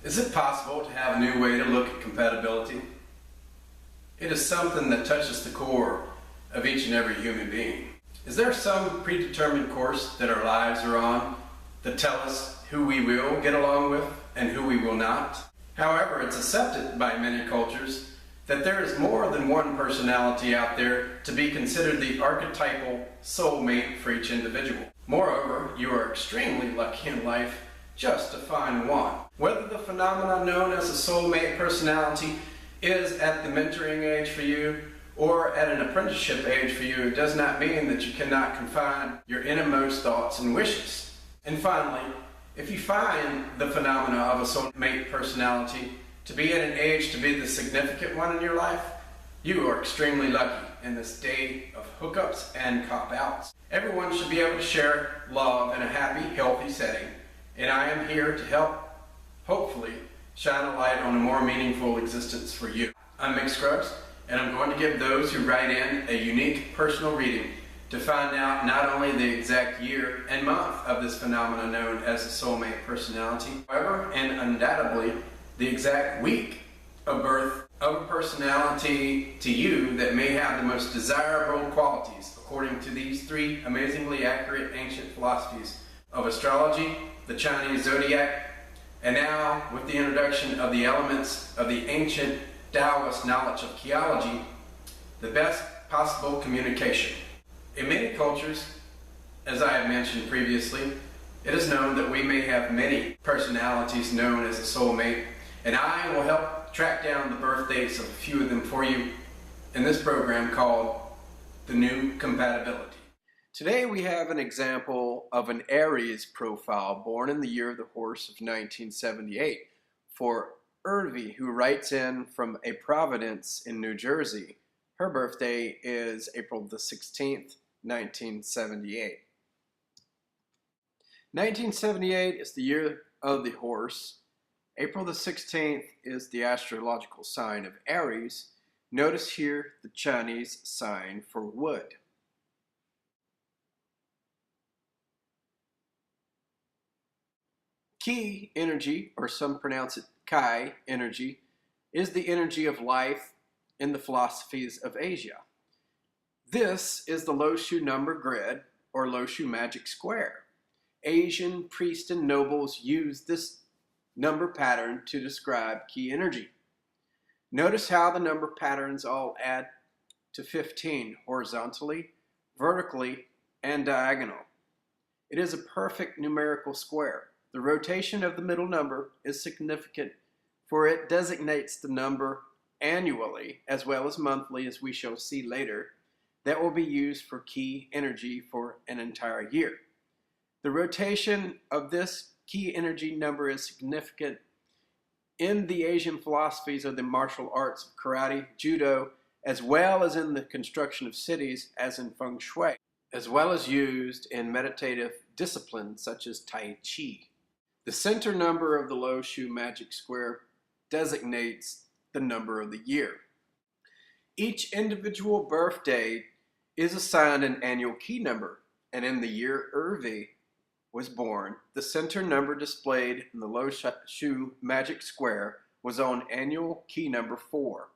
Is it possible to have a new way to look at compatibility? It is something that touches the core of each and every human being. Is there some predetermined course that our lives are on that tell us who we will get along with and who we will not? However, it's accepted by many cultures that there is more than one personality out there to be considered the archetypal soulmate for each individual. Moreover, you are extremely lucky in life just to find one. Whether the phenomenon known as a soulmate personality is at the mentoring age for you or at an apprenticeship age for you, it does not mean that you cannot confine your innermost thoughts and wishes. And finally, if you find the phenomena of a soulmate personality to be at an age to be the significant one in your life, you are extremely lucky in this day of hookups and cop-outs. Everyone should be able to share love in a happy, healthy setting, and I am here to help, hopefully, shine a light on a more meaningful existence for you. I'm Mick Scruggs, and I'm going to give those who write in a unique personal reading to find out not only the exact year and month of this phenomenon known as the soulmate personality, however, and undoubtedly, the exact week of birth of a personality to you that may have the most desirable qualities according to these three amazingly accurate ancient philosophies of astrology, the Chinese Zodiac, and now with the introduction of the elements of the ancient Taoist knowledge of Ki-enegy, the best possible communication. In many cultures, as I have mentioned previously, it is known that we may have many personalities known as a soulmate, and I will help track down the birth dates of a few of them for you in this program called The New Compatibility. Today we have an example of an Aries profile born in the year of the horse of 1978 for Irvi, who writes in from a Providence in New Jersey. Her birthday is April the 16th, 1978. 1978 is the year of the horse. April the 16th is the astrological sign of Aries. Notice here the Chinese sign for wood. Ki-enegy, or some pronounce it Ki-enegy, is the energy of life in the philosophies of Asia. This is the Lo Shu number grid, or Lo Shu magic square. Asian priests and nobles use this number pattern to describe Ki-enegy. Notice how the number patterns all add to 15 horizontally, vertically, and diagonal. It is a perfect numerical square. The rotation of the middle number is significant, for it designates the number annually as well as monthly, as we shall see later, that will be used for Ki-enegy for an entire year. The rotation of this Ki-enegy number is significant in the Asian philosophies of the martial arts of karate, judo, as well as in the construction of cities, as in feng shui, as well as used in meditative disciplines such as Tai Chi. The center number of the Lo Shu magic square designates the number of the year. Each individual birthday is assigned an annual key number, and in the year Irvi was born, the center number displayed in the Lo Shu magic square was on annual key number 4.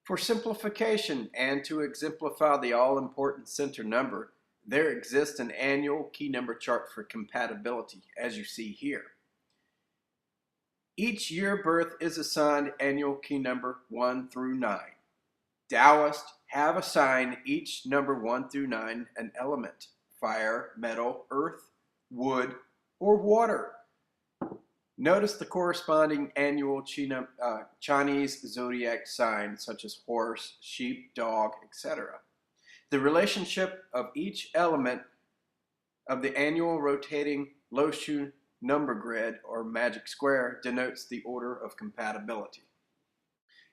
For simplification and to exemplify the all-important center number, there exists an annual key number chart for compatibility, as you see here. Each year birth is assigned annual key number 1 through 9. Taoists have assigned each number 1 through 9 an element: fire, metal, earth, wood, or water. Notice the corresponding annual Chinese zodiac signs such as horse, sheep, dog, etc. The relationship of each element of the annual rotating Lo Shu number grid or magic square denotes the order of compatibility.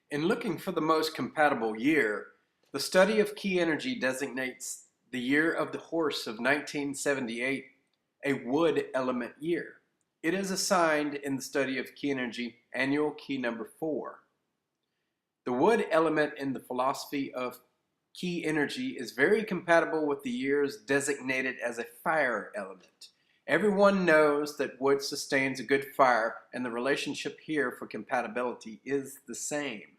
In looking for the most compatible year, the study of Ki-enegy designates the year of the horse of 1978 a wood element year. It is assigned in the study of Ki-enegy annual key number 4. The wood element in the philosophy of Ki-enegy is very compatible with the years designated as a fire element. Everyone knows that wood sustains a good fire, and the relationship here for compatibility is the same.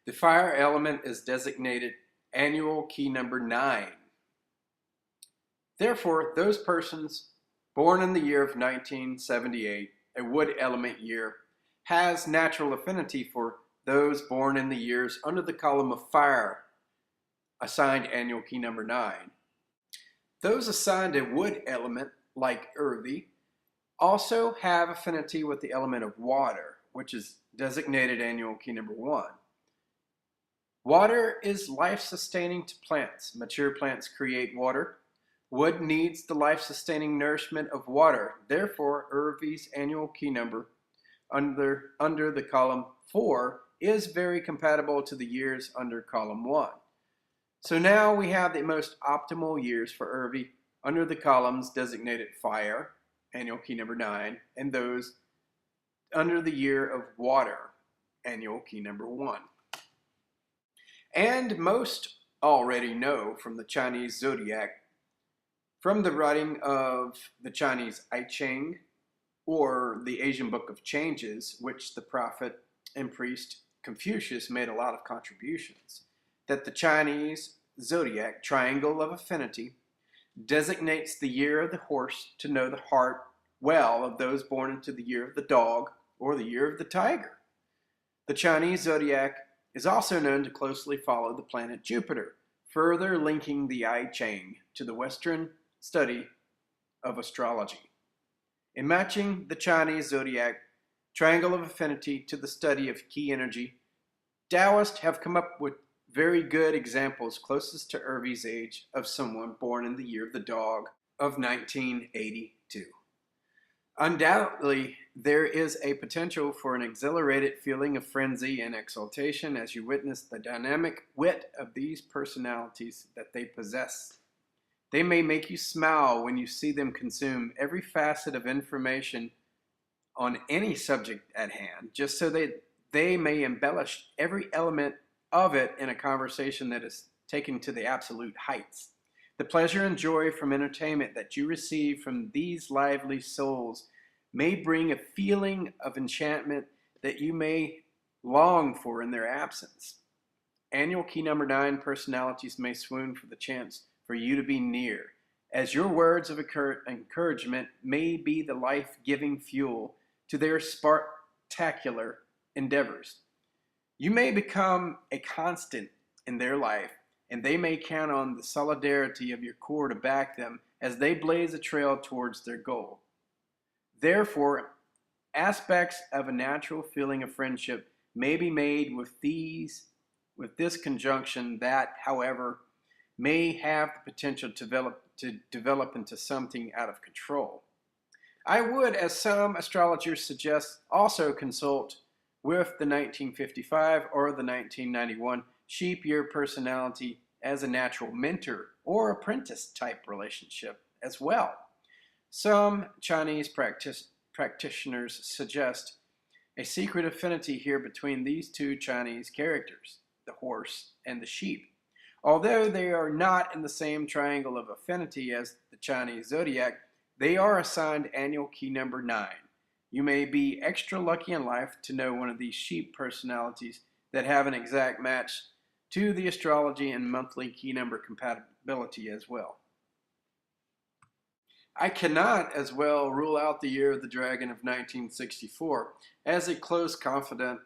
The fire element is designated annual key number 9. Therefore, those persons born in the year of 1978, a wood element year, has natural affinity for those born in the years under the column of fire, assigned annual key number 9. Those assigned a wood element, like Urvi, also have affinity with the element of water, which is designated annual key number 1. Water is life-sustaining to plants. Mature plants create water. Wood needs the life-sustaining nourishment of water. Therefore, Urvi's annual key number under the column 4 is very compatible to the years under column 1. So now we have the most optimal years for Urvi under the columns designated fire, annual key number 9, and those under the year of water, annual key number 1. And most already know from the Chinese Zodiac, from the writing of the Chinese I Ching or the Asian Book of Changes, which the prophet and priest Confucius made a lot of contributions, that the Chinese Zodiac triangle of affinity designates the year of the horse to know the heart well of those born into the year of the dog or the year of the tiger. The Chinese Zodiac is also known to closely follow the planet Jupiter, further linking the I Ching to the Western study of astrology. In matching the Chinese Zodiac triangle of affinity to the study of Ki-enegy, Taoists have come up with very good examples closest to Urvi's age of someone born in the year of the dog of 1982. Undoubtedly, there is a potential for an exhilarated feeling of frenzy and exaltation as you witness the dynamic wit of these personalities that they possess. They may make you smile when you see them consume every facet of information on any subject at hand, just so that they may embellish every element of it in a conversation that is taken to the absolute heights. The pleasure and joy from entertainment that you receive from these lively souls may bring a feeling of enchantment that you may long for in their absence. Annual key number 9 personalities may swoon for the chance for you to be near, as your words of encouragement may be the life-giving fuel to their spectacular endeavors. You may become a constant in their life, and they may count on the solidarity of your core to back them as they blaze a trail towards their goal. Therefore, aspects of a natural feeling of friendship may be made with this conjunction that, however, may have the potential to develop into something out of control. I would, as some astrologers suggest, also consult with the 1955 or the 1991 sheep year personality as a natural mentor or apprentice type relationship as well. Some Chinese practitioners suggest a secret affinity here between these two Chinese characters, the horse and the sheep. Although they are not in the same triangle of affinity as the Chinese Zodiac, they are assigned annual key number 9. You may be extra lucky in life to know one of these sheep personalities that have an exact match to the astrology and monthly key number compatibility as well. I cannot as well rule out the year of the dragon of 1964 as a close confidant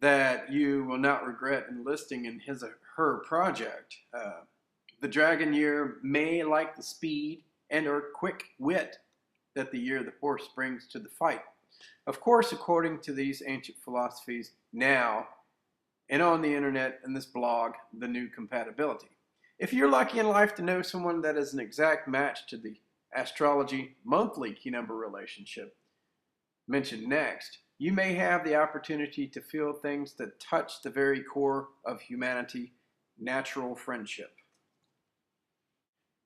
that you will not regret enlisting in his or her project. The dragon year may like the speed and or quick wit that the year of the horse brings to the fight. Of course, according to these ancient philosophies now, and on the internet and this blog, the new compatibility. If you're lucky in life to know someone that is an exact match to the astrology monthly key number relationship mentioned next, you may have the opportunity to feel things that touch the very core of humanity, natural friendship.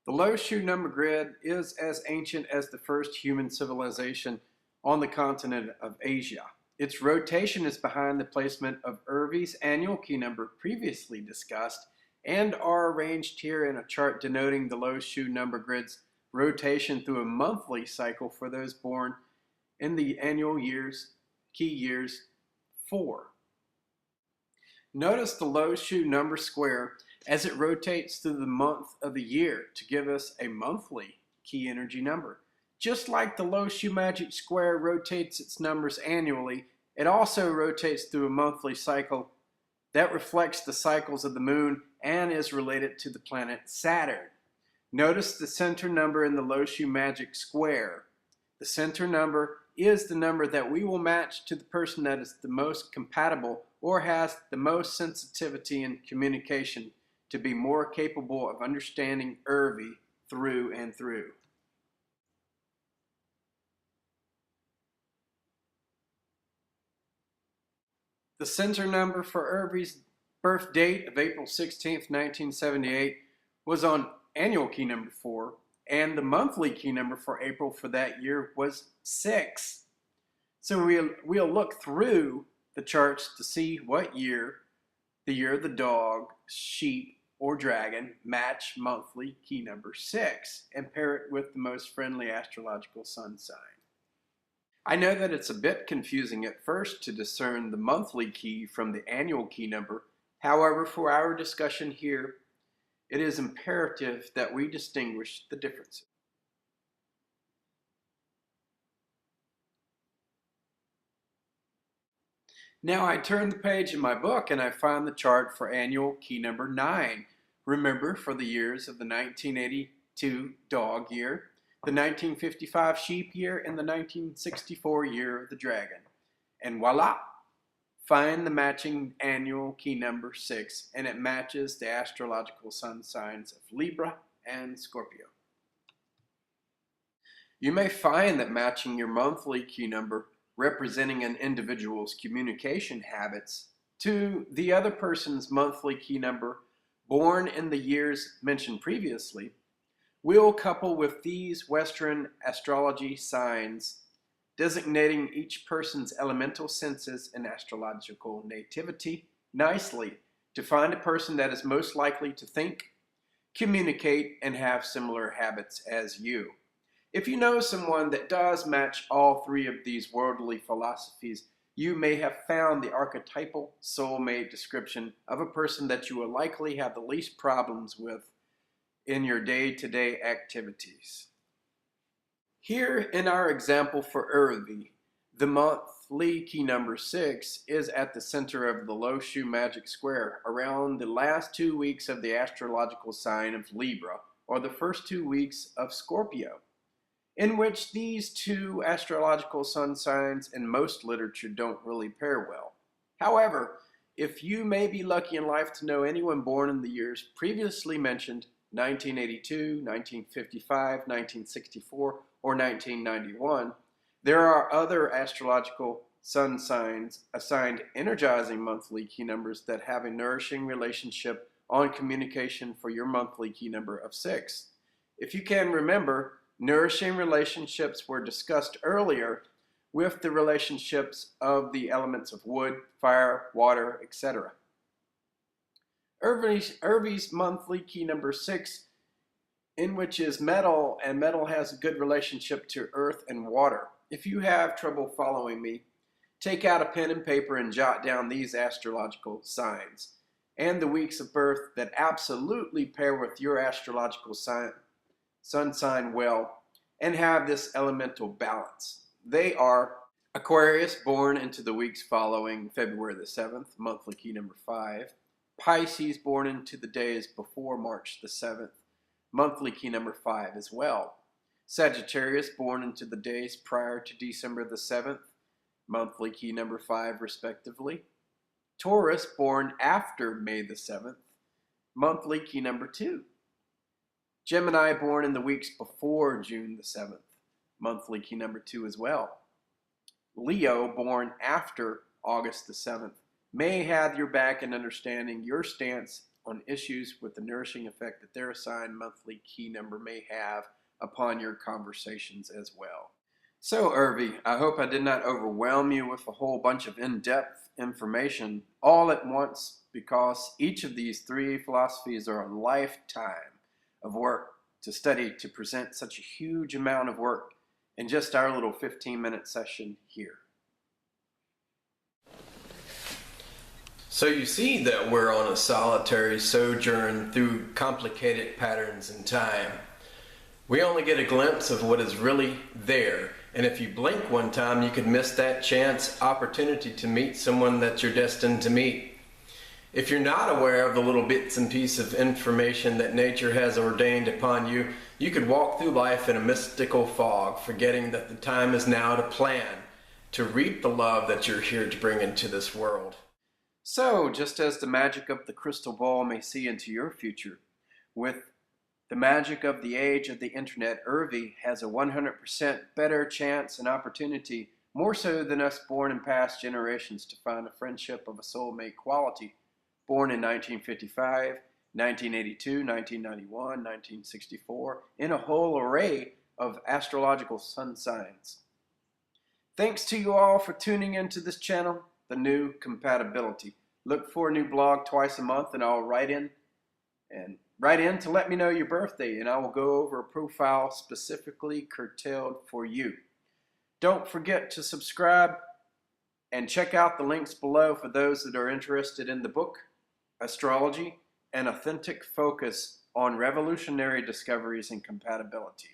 The Lo Shu number grid is as ancient as the first human civilization on the continent of Asia. Its rotation is behind the placement of Urvi's annual key number previously discussed and are arranged here in a chart denoting the Lo Shu number grid's rotation through a monthly cycle for those born in the annual years, key years 4. Notice the Lo Shu number square as it rotates through the month of the year to give us a monthly key energy number. Just like the Lo Shu magic square rotates its numbers annually, it also rotates through a monthly cycle that reflects the cycles of the moon and is related to the planet Saturn. Notice the center number in the Lo Shu magic square. The center number is the number that we will match to the person that is the most compatible or has the most sensitivity in communication to be more capable of understanding Irvi through and through. The center number for Irvi's birth date of April 16th, 1978 was on annual key number 4, and the monthly key number for April for that year was 6. So we'll look through the charts to see what year, the year of the dog, sheep, or dragon, match monthly key number 6 and pair it with the most friendly astrological sun sign. I know that it's a bit confusing at first to discern the monthly key from the annual key number. However, for our discussion here, it is imperative that we distinguish the differences. Now I turn the page in my book and I find the chart for annual key number 9. Remember, for the years of the 1982 dog year, the 1955 sheep year, and the 1964 year of the dragon. And voila! Find the matching annual key number 6, and it matches the astrological sun signs of Libra and Scorpio. You may find that matching your monthly key number representing an individual's communication habits to the other person's monthly key number born in the years mentioned previously will couple with these Western astrology signs designating each person's elemental senses and astrological nativity nicely to find a person that is most likely to think, communicate, and have similar habits as you. If you know someone that does match all 3 of these worldly philosophies, you may have found the archetypal soulmate description of a person that you will likely have the least problems with in your day-to-day activities. Here in our example for Irvi, the monthly key number 6 is at the center of the Lo Shu magic square around the last 2 weeks of the astrological sign of Libra, or the first 2 weeks of Scorpio, in which these 2 astrological sun signs in most literature don't really pair well. However, if you may be lucky in life to know anyone born in the years previously mentioned, 1982, 1955, 1964, or 1991, there are other astrological sun signs assigned energizing monthly key numbers that have a nourishing relationship on communication for your monthly key number of 6. If you can remember, nourishing relationships were discussed earlier with the relationships of the elements of wood, fire, water, etc. Irvi's monthly key number 6, in which is metal, and metal has a good relationship to earth and water. If you have trouble following me, take out a pen and paper and jot down these astrological signs and the weeks of birth that absolutely pair with your astrological sun sign well and have this elemental balance. They are Aquarius, born into the weeks following February the 7th, monthly key number 5. Pisces, born into the days before March the 7th, monthly key number 5 as well. Sagittarius, born into the days prior to December the 7th, monthly key number 5 respectively. Taurus, born after May the 7th, monthly key number 2. Gemini, born in the weeks before June the 7th, monthly key number 2 as well. Leo, born after August the 7th, may have your back in understanding your stance on issues with the nourishing effect that their assigned monthly key number may have upon your conversations as well. So Irvi, I hope I did not overwhelm you with a whole bunch of in-depth information all at once, because each of these 3 philosophies are a lifetime of work to study to present such a huge amount of work in just our little 15-minute session here. So you see that we're on a solitary sojourn through complicated patterns in time. We only get a glimpse of what is really there, and if you blink one time, you could miss that chance opportunity to meet someone that you're destined to meet. If you're not aware of the little bits and pieces of information that nature has ordained upon you, you could walk through life in a mystical fog, forgetting that the time is now to plan, to reap the love that you're here to bring into this world. So, just as the magic of the crystal ball may see into your future, with the magic of the age of the internet, Irvi has a 100% better chance and opportunity, more so than us born in past generations, to find a friendship of a soulmate quality. Born in 1955, 1982, 1991, 1964, in a whole array of astrological sun signs. Thanks to you all for tuning into this channel, the new Compatibility. Look for a new blog twice a month, and I'll write in to let me know your birthday, and I will go over a profile specifically curtailed for you. Don't forget to subscribe and check out the links below for those that are interested in the book, Astrology, an Authentic Focus on Revolutionary Discoveries in Compatibility.